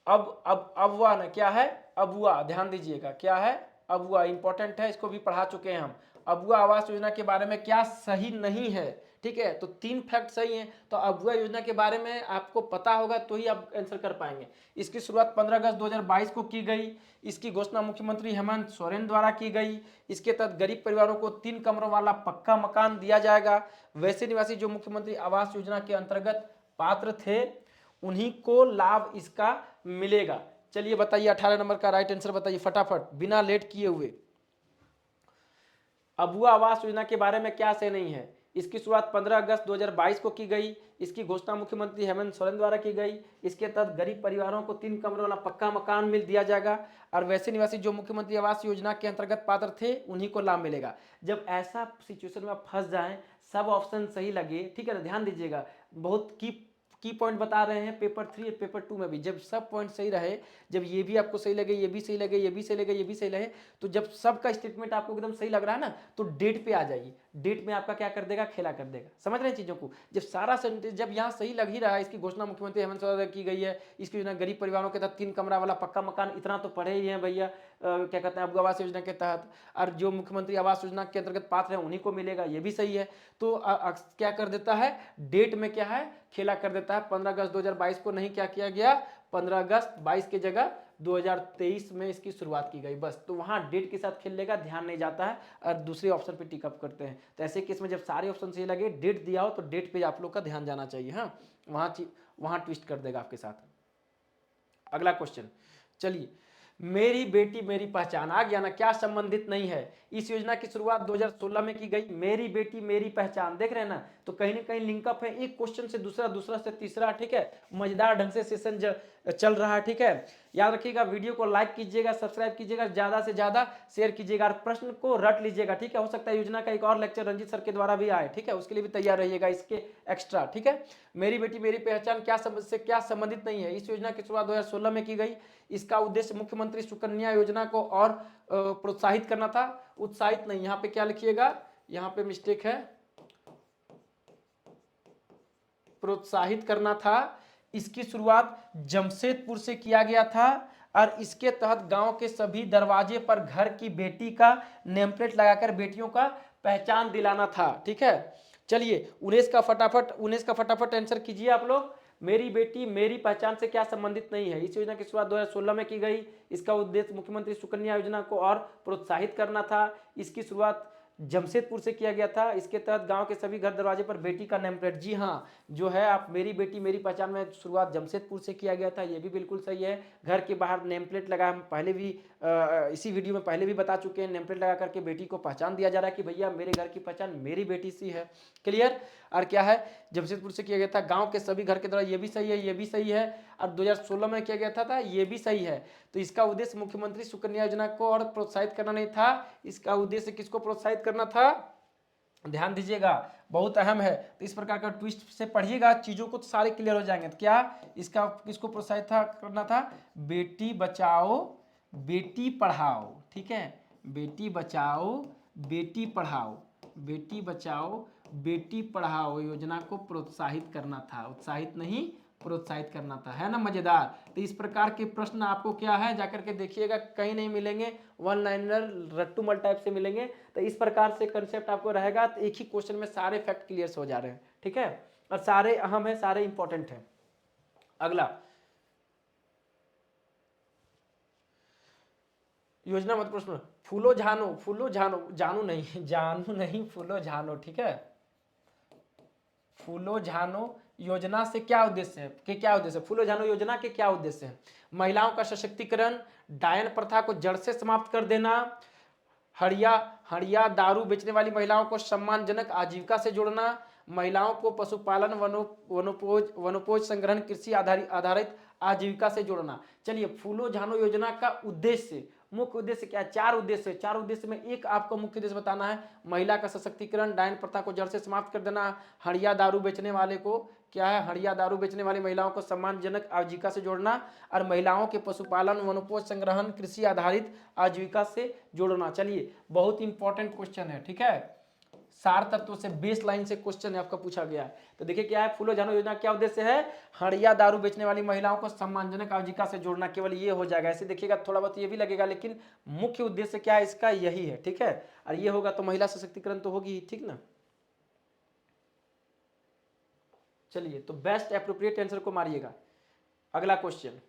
अब हुआ ना, क्या है अबुआ, ध्यान दीजिएगा, क्या है अबुआ, इंपॉर्टेंट है, इसको भी पढ़ा चुके हैं हम। अबुआ आवास योजना के बारे में क्या सही नहीं है, ठीक है, तो 3 फैक्ट सही हैं, तो अबुआ योजना के बारे में आपको पता होगा तो ही आप आंसर कर पाएंगे। इसकी शुरुआत 15 अगस्त 2022 को की गई, इसकी घोषणा मुख्यमंत्री हेमंत सोरेन द्वारा की गई। इसके तहत गरीब परिवारों को 3 कमरों वाला पक्का मकान दिया जाएगा। वैसे निवासी जो मुख्यमंत्री आवास योजना के अंतर्गत पात्र थे उन्हीं को लाभ इसका मिलेगा। चलिए बताइए 18 नंबर का राइट आंसर बताइए फटाफट बिना लेट किए हुए। अबुआ आवास योजना के बारे में क्या सही नहीं है, इसकी शुरुआत 15 अगस्त 2022 को की गई, इसकी घोषणा मुख्यमंत्री हेमंत सोरेन द्वारा की गई, इसके तहत गरीब परिवारों को 3 कमरों वाला पक्का मकान मिल दिया जाएगा, और वैसे निवासी जो मुख्यमंत्री आवास योजना के अंतर्गत पात्र थे उन्हीं को लाभ मिलेगा। जब ऐसा सिचुएशन में आप फंस जाएं, सब ऑप्शन सही लगे, ठीक है ना, ध्यान दीजिएगा, बहुत की पॉइंट बता रहे हैं पेपर 3 और पेपर 2 में भी, जब सब पॉइंट सही रहे, जब ये भी आपको सही लगे, ये भी सही लगे, ये भी सही लगे, ये भी सही लगे, तो जब सबका स्टेटमेंट आपको एकदम सही लग रहा है ना, तो डेट पे आ जाइए, डेट में आपका क्या कर देगा, खेला कर देगा। समझ रहे हैं चीजों को, जब सारा सेंटेंस जब यहाँ सही लग ही रहा है, इसकी घोषणा मुख्यमंत्री हेमंत सोरेन की गई है, इसकी योजना गरीब परिवारों के तहत 3 कमरा वाला पक्का मकान, इतना तो पढ़े ही हैं भैया, क्या कहते हैं अबुआ आवास योजना के तहत, और जो मुख्यमंत्री आवास योजना के अंतर्गत पात्र है उन्हीं को मिलेगा, ये भी सही है। तो क्या कर देता है, डेट में क्या है, खेला कर देता है। 15 अगस्त 2022 को नहीं क्या किया गया, 15 अगस्त 22 की जगह 2023 में इसकी शुरुआत की गई, बस। तो वहां डेट के साथ खेल लेगा, ध्यान नहीं जाता है, और दूसरे ऑप्शन पे टिक अप करते हैं। तो ऐसे केस में जब सारे ऑप्शन सही लगे, डेट दिया हो तो डेट पे आप लोग का ध्यान जाना चाहिए, हाँ, वहां ट्विस्ट कर देगा आपके साथ। अगला क्वेश्चन, चलिए, मेरी बेटी मेरी पहचान आ गया ना, क्या संबंधित नहीं है, इस योजना की शुरुआत 2016 में की गई। मेरी बेटी मेरी पहचान, देख रहे हैं ना, तो कहीं ना कहीं लिंकअप है, एक क्वेश्चन से दूसरा, दूसरा से तीसरा, ठीक है, मजेदार ढंग से सेशन चल रहा है, ठीक है। याद रखिएगा, वीडियो को लाइक कीजिएगा, सब्सक्राइब कीजिएगा, ज्यादा से ज्यादा शेयर कीजिएगा, और प्रश्न को रट लीजिएगा, ठीक है। हो सकता है योजना का एक और लेक्चर रंजीत सर के द्वारा भी आए, ठीक है, उसके लिए भी तैयार रहिएगा, इसके एक्स्ट्रा, ठीक है। मेरी बेटी मेरी पहचान क्या संबंधित नहीं है, इस योजना की शुरुआत 2016 में की गई। इसका उद्देश्य मुख्यमंत्री सुकन्या योजना को और प्रोत्साहित करना था, उत्साहित नहीं, यहाँ पे क्या लिखिएगा, यहाँ पे मिस्टेक है, प्रोत्साहित करना था। इसकी शुरुआत जमशेदपुर से किया गया था, और इसके तहत गांव के सभी दरवाजे पर घर की बेटी का नेम प्लेट लगाकर बेटियों का पहचान दिलाना था, ठीक है। चलिए 19 का फटाफट आंसर कीजिए आप लोग। मेरी बेटी मेरी पहचान से क्या संबंधित नहीं है, इस योजना की शुरुआत 2016 में की गई। इसका उद्देश्य मुख्यमंत्री सुकन्या योजना को और प्रोत्साहित करना था। इसकी शुरुआत जमशेदपुर से किया गया था। इसके तहत गांव के सभी घर दरवाजे पर बेटी का नेम प्लेट, जी हाँ, जो है आप मेरी बेटी मेरी पहचान में शुरुआत जमशेदपुर से किया गया था, ये भी बिल्कुल सही है। घर के बाहर नेम प्लेट लगा, हम पहले भी इसी वीडियो में पहले भी बता चुके हैं, नेम प्लेट लगा करके बेटी को पहचान दिया जा रहा है कि भैया मेरे घर की पहचान मेरी बेटी सी है, क्लियर। और क्या है, जमशेदपुर से किया गया था, गांव के सभी घर के दरवाजे, ये भी सही है, ये भी सही है। और 2016 में किया गया था, ये भी सही है। तो इसका उद्देश्य मुख्यमंत्री सुकन्या योजना को और प्रोत्साहित करना नहीं था, इसका उद्देश्य किसको प्रोत्साहित करना था, ध्यान दीजिएगा, बहुत अहम है। तो इस प्रकार का ट्विस्ट से पढ़िएगा, चीजों को तो सारे क्लियर हो जाएंगे। तो क्या इसका किसको प्रोत्साहित करना था, बेटी बचाओ बेटी पढ़ाओ, ठीक है, बेटी बचाओ बेटी पढ़ाओ, बेटी बचाओ बेटी पढ़ाओ योजना को प्रोत्साहित करना था, उत्साहित नहीं प्रोत्साहित करना था, है ना मजेदार। तो इस प्रकार के प्रश्न आपको क्या है, जाकर के देखिएगा, कहीं नहीं मिलेंगे, वन लाइनर रट्टू मल टाइप से मिलेंगे। तो इस प्रकार से कंसेप्ट आपको रहेगा, तो एक ही क्वेश्चन में सारे फैक्ट क्लियर हो जा रहे हैं, ठीक है, और सारे अहम है, सारे इंपॉर्टेंट है। अगला योजना मत प्रश्न, फूलो झानो जानू नहीं फूलो झानो, ठीक है, फूलो झानो योजना से क्या उद्देश्य है, कि क्या उद्देश्य है, फूलो झानो योजना के क्या उद्देश्य है? महिलाओं का सशक्तिकरण, डायन प्रथा को जड़ से समाप्त कर देना, हड़िया हड़िया दारू बेचने वाली महिलाओं को सम्मानजनक आजीविका से जोड़ना, महिलाओं को पशुपालन वनोपज संग्रहण कृषि आधारित आजीविका से जोड़ना। चलिए, फूलो झानो योजना का उद्देश्य, मुख्य उद्देश्य क्या है? चार उद्देश्य। चार उद्देश्य में एक आपको मुख्य उद्देश्य बताना है, महिला का सशक्तिकरण, डायन प्रथा को जड़ से समाप्त कर देना, हड़िया दारू बेचने वाले को क्या है, हड़िया दारू बेचने वाली महिलाओं को सम्मानजनक आजीविका से जोड़ना, और महिलाओं के पशुपालन वनोपज संग्रहण कृषि आधारित आजीविका से जोड़ना। चलिए, बहुत इंपॉर्टेंट क्वेश्चन है, ठीक है, सार तत्व से बेस लाइन से क्वेश्चन है आपका पूछा गया है। तो देखिए क्या है, फूलो झानो योजना क्या उद्देश्य है? हड़िया दारू बेचने वाली महिलाओं को सम्मानजनक आजीविका से जोड़ना, केवल ये हो जाएगा। ऐसे देखिएगा थोड़ा बहुत ये भी लगेगा, लेकिन मुख्य उद्देश्य क्या है इसका, यही है, ठीक है। और ये होगा तो महिला सशक्तिकरण तो होगी ही, ठीक ना। चलिए, तो बेस्ट एप्रोप्रिएट आंसर को मारिएगा। अगला क्वेश्चन,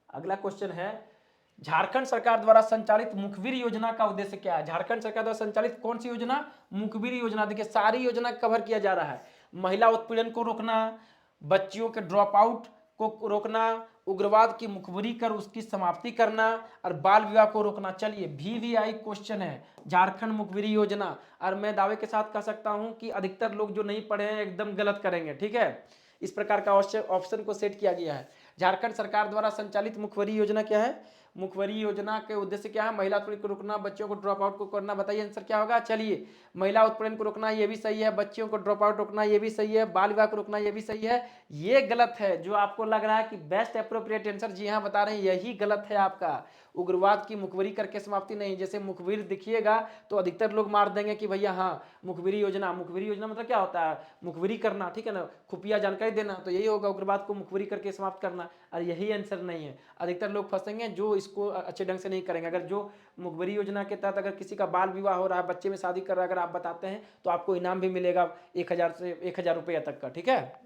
अगला क्वेश्चन है, झारखंड सरकार द्वारा संचालित मुखबिर योजना का उद्देश्य क्या है? झारखंड सरकार द्वारा संचालित कौन सी योजना? मुखबिर योजना। देखिए सारी योजना कवर किया जा रहा है, महिला उत्पीड़न को रोकना, बच्चियों के ड्रॉप आउट को रोकना, उग्रवाद की मुखबिरी कर उसकी समाप्ति करना, और बाल विवाह को रोकना। चलिए, VVI क्वेश्चन है, झारखंड मुखबिरी योजना, और मैं दावे के साथ कह सकता हूं कि अधिकतर लोग जो नहीं पढ़े हैं एकदम गलत करेंगे, ठीक है। इस प्रकार का ऑप्शन को सेट किया गया है। झारखंड सरकार द्वारा संचालित मुखबिरी योजना क्या है? मुखबिरी योजना के उद्देश्य क्या है? महिला उत्पीड़न को रोकना, बच्चों को ड्रॉप आउट को करना। बताइए आंसर क्या होगा? चलिए, महिला उत्पीड़न को रोकना ये भी सही है, बच्चियों को ड्रॉप आउट रोकना ये भी सही है, बाल विवाह को रोकना ये भी सही है। ये गलत है, जो आपको लग रहा है कि बेस्ट एप्रोप्रिएट आंसर, जी हाँ बता रहे हैं, यही गलत है आपका। उग्रवाद की मुखबिरी करके समाप्ति नहीं। जैसे मुखबिर दिखिएगा तो अधिकतर लोग मार देंगे कि भैया हाँ मुखबिरी योजना, मुखबिरी योजना मतलब क्या होता है? मुखबिरी करना, ठीक है ना, खुफिया जानकारी देना, तो यही होगा उग्रवाद को मुखबिरी करके समाप्त करना। और यही आंसर नहीं है, अधिकतर लोग फंसेंगे जो इसको अच्छे ढंग से नहीं करेंगे। अगर जो मुखबिरी योजना के तहत अगर किसी का बाल विवाह हो रहा है, बच्चे में शादी कर रहा है, अगर आप बताते हैं तो आपको इनाम भी मिलेगा 1000 से 1000 रुपया तक का, ठीक है,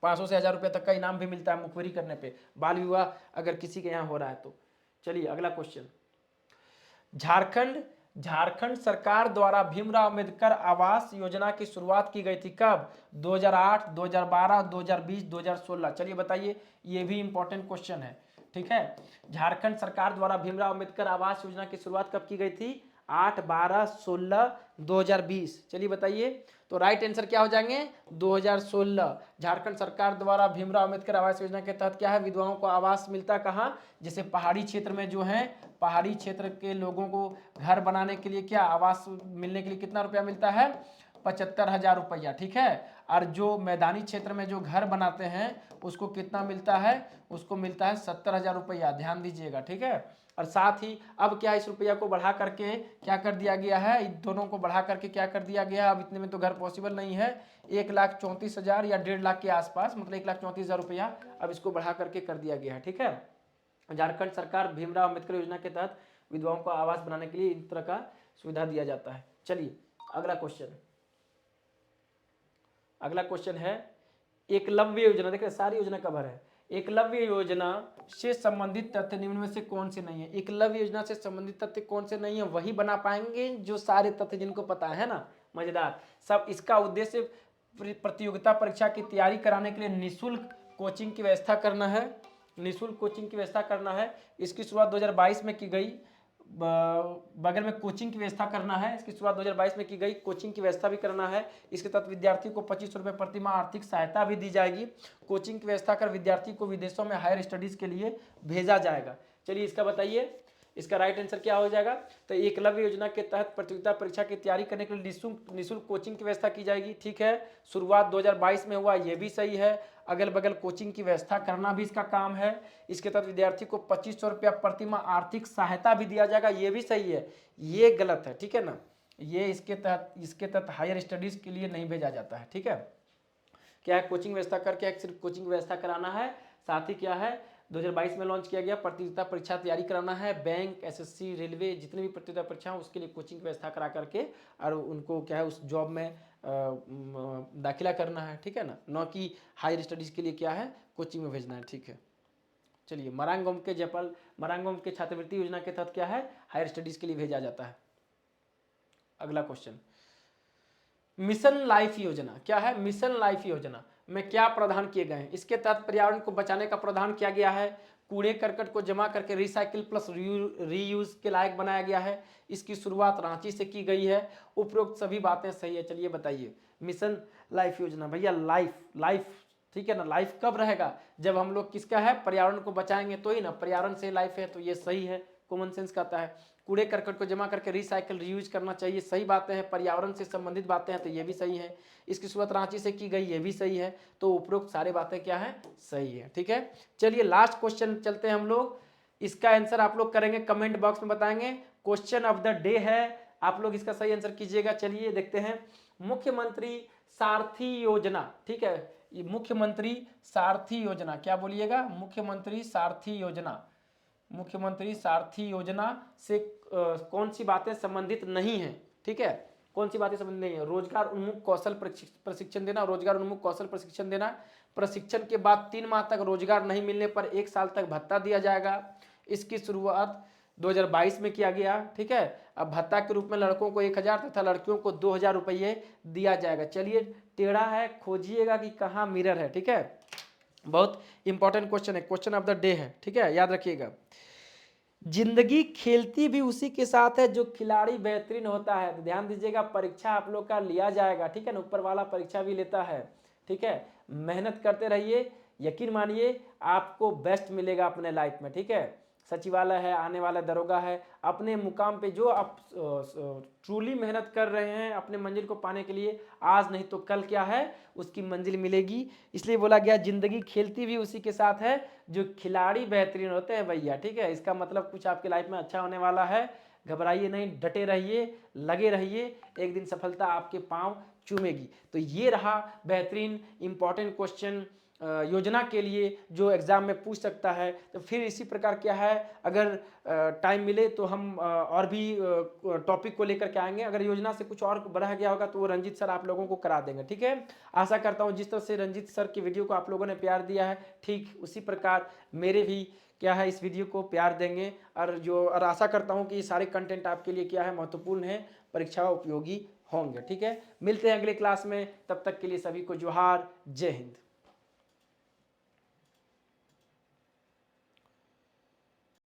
500 से 1000 रुपये तक का इनाम भी मिलता है मुखबिरी करने पे, बाल विवाह अगर किसी के यहाँ हो रहा है तो। चलिए अगला क्वेश्चन, झारखंड झारखंड सरकार द्वारा भीमराव अंबेडकर आवास योजना की शुरुआत की गई थी कब? 2008, 2012, 2020, 2016। चलिए बताइए, ये भी इंपॉर्टेंट क्वेश्चन है, ठीक है। झारखंड सरकार द्वारा भीमराव अंबेडकर आवास योजना की शुरुआत कब की गई थी? 8, 12, 16, 2020। चलिए बताइए, तो राइट आंसर क्या हो जाएंगे? 2016। झारखंड सरकार द्वारा भीमराव अंबेडकर आवास योजना के तहत क्या है, विधवाओं को आवास मिलता कहाँ? जैसे पहाड़ी क्षेत्र में जो है, पहाड़ी क्षेत्र के लोगों को घर बनाने के लिए क्या आवास मिलने के लिए कितना रुपया मिलता है? 75,000 रुपया, ठीक है। और जो मैदानी क्षेत्र में जो घर बनाते हैं उसको कितना मिलता है? उसको मिलता है 70,000 रुपया, ध्यान दीजिएगा, ठीक है। और साथ ही अब क्या इस रुपया को बढ़ा करके क्या कर दिया गया है? इन दोनों को बढ़ा करके क्या कर दिया गया है? अब इतने में तो घर पॉसिबल नहीं है, 1,34,000 या 1.5 लाख के आसपास, मतलब 1,34,000 रुपया अब इसको बढ़ा करके कर दिया गया है, ठीक है। झारखंड सरकार भीमराव अंबेडकर योजना के तहत विधवाओं को आवास बनाने के लिए इस तरह का सुविधा दिया जाता है। चलिए अगला क्वेश्चन, अगला क्वेश्चन है एकलव्य योजना। देखिए सारी योजना कवर है। एकलव्य योजना से संबंधित तथ्य निम्न में से कौन से नहीं है? एकलव्य योजना से संबंधित तथ्य कौन से नहीं है? वही बना पाएंगे जो सारे तथ्य जिनको पता है ना, मजेदार सब। इसका उद्देश्य प्रतियोगिता परीक्षा की तैयारी कराने के लिए निःशुल्क कोचिंग की व्यवस्था करना है, निःशुल्क कोचिंग की व्यवस्था करना है। इसकी शुरुआत 2022 में की गई, बगल में कोचिंग की व्यवस्था करना है। इसकी शुरुआत 2022 में की गई, कोचिंग की व्यवस्था भी करना है। इसके तहत विद्यार्थी को 25 रुपये प्रति माह आर्थिक सहायता भी दी जाएगी। कोचिंग की व्यवस्था कर विद्यार्थी को विदेशों में हायर स्टडीज के लिए भेजा जाएगा। चलिए इसका बताइए, इसका राइट आंसर क्या हो जाएगा? तो एकलव्य योजना के तहत प्रतियोगिता परीक्षा की तैयारी करने के लिए निःशुल्क कोचिंग की व्यवस्था की जाएगी, ठीक है। शुरुआत 2022 में हुआ, ये भी सही है। अगल बगल कोचिंग की व्यवस्था करना भी इसका काम है। इसके तहत विद्यार्थी को 2500 रुपया प्रति माह आर्थिक सहायता भी दिया जाएगा, ये भी सही है। ये गलत है, ठीक है ना, ये इसके तहत हायर स्टडीज के लिए नहीं भेजा जाता है, ठीक है। क्या है, कोचिंग व्यवस्था करके सिर्फ कोचिंग व्यवस्था कराना है। साथ ही क्या है, 2022 में लॉन्च किया गया प्रतियोगिता परीक्षा तैयारी कराना है। बैंक, SSC, रेलवे, जितने भी प्रतियोगिता परीक्षा हैं उसके लिए कोचिंग की व्यवस्था करा करके और उनको क्या है उस जॉब में दाखिला करना है, ठीक है ना, न कि हायर स्टडीज के लिए क्या है कोचिंग में भेजना है, ठीक है। चलिए मरांगोम के छात्रवृत्ति योजना के तहत क्या है हायर स्टडीज के लिए भेजा जाता है। अगला क्वेश्चन, मिशन लाइफ योजना क्या है? मिशन लाइफ योजना में क्या प्रावधान किए गए हैं? इसके तहत पर्यावरण को बचाने का प्रावधान किया गया है, कूड़े करकट को जमा करके रिसाइकिल प्लस रीयूज के लायक बनाया गया है, इसकी शुरुआत रांची से की गई है, उपरोक्त सभी बातें सही है। चलिए बताइए, मिशन लाइफ योजना, भैया लाइफ लाइफ ठीक है ना, लाइफ कब रहेगा? जब हम लोग किसका है, पर्यावरण को बचाएंगे तो ही ना, पर्यावरण से लाइफ है, तो ये सही है, कॉमन सेंस कहता है। कूड़े करकट को जमा करके रिसाइकिल रीयूज करना चाहिए, सही बातें हैं, पर्यावरण से संबंधित बातें हैं तो ये भी सही है। इसकी शुरुआत रांची से की गई, ये भी सही है। तो उपरोक्त सारी बातें क्या है, सही है। ठीक है, चलिए लास्ट क्वेश्चन चलते हैं हम लोग। इसका आंसर आप लोग करेंगे, कमेंट बॉक्स में बताएंगे। क्वेश्चन ऑफ द डे है, आप लोग इसका सही आंसर कीजिएगा। चलिए देखते हैं, मुख्यमंत्री सारथी योजना, ठीक है, ये मुख्यमंत्री सारथी योजना, क्या बोलिएगा, मुख्यमंत्री सारथी योजना, मुख्यमंत्री सारथी योजना से कौन सी बातें संबंधित नहीं है? ठीक है, कौन सी बातें संबंधित नहीं है? रोजगार उन्मुख कौशल प्रशिक्षण देना, रोजगार उन्मुख कौशल प्रशिक्षण देना, प्रशिक्षण के बाद 3 माह तक रोजगार नहीं मिलने पर 1 साल तक भत्ता दिया जाएगा। इसकी शुरुआत 2022 में किया गया। ठीक है, अब भत्ता के रूप में लड़कों को 1000 तथा लड़कियों को 2000 रुपये दिया जाएगा। चलिए टेढ़ा है, खोजिएगा कि कहाँ मिरर है। ठीक है, बहुत इंपॉर्टेंट क्वेश्चन है, क्वेश्चन ऑफ द डे है। ठीक है, याद रखिएगा। जिंदगी खेलती भी उसी के साथ है जो खिलाड़ी बेहतरीन होता है। तो ध्यान दीजिएगा, परीक्षा आप लोग का लिया जाएगा, ठीक है ना, ऊपर वाला परीक्षा भी लेता है। ठीक है, मेहनत करते रहिए, यकीन मानिए आपको बेस्ट मिलेगा अपने लाइफ में। ठीक है, सचिवालय है, आने वाला दरोगा है, अपने मुकाम पे जो आप ट्रूली मेहनत कर रहे हैं अपने मंजिल को पाने के लिए, आज नहीं तो कल क्या है, उसकी मंजिल मिलेगी। इसलिए बोला गया जिंदगी खेलती भी उसी के साथ है जो खिलाड़ी बेहतरीन होते हैं भैया। ठीक है, इसका मतलब कुछ आपकी लाइफ में अच्छा होने वाला है। घबराइए नहीं, डटे रहिए, लगे रहिए, एक दिन सफलता आपके पांव चूमेगी। तो ये रहा बेहतरीन इंपॉर्टेंट क्वेश्चन योजना के लिए जो एग्जाम में पूछ सकता है। तो फिर इसी प्रकार क्या है, अगर टाइम मिले तो हम और भी टॉपिक को लेकर के आएंगे। अगर योजना से कुछ और बढ़ा गया होगा तो वो रंजीत सर आप लोगों को करा देंगे। ठीक है, आशा करता हूँ जिस तरह से रंजीत सर की वीडियो को आप लोगों ने प्यार दिया है, ठीक उसी प्रकार मेरे भी क्या है इस वीडियो को प्यार देंगे। और आशा करता हूँ कि ये सारे कंटेंट आपके लिए क्या है, महत्वपूर्ण है, परीक्षा उपयोगी होंगे। ठीक है, मिलते हैं अगले क्लास में, तब तक के लिए सभी को जोहार, जय हिंद।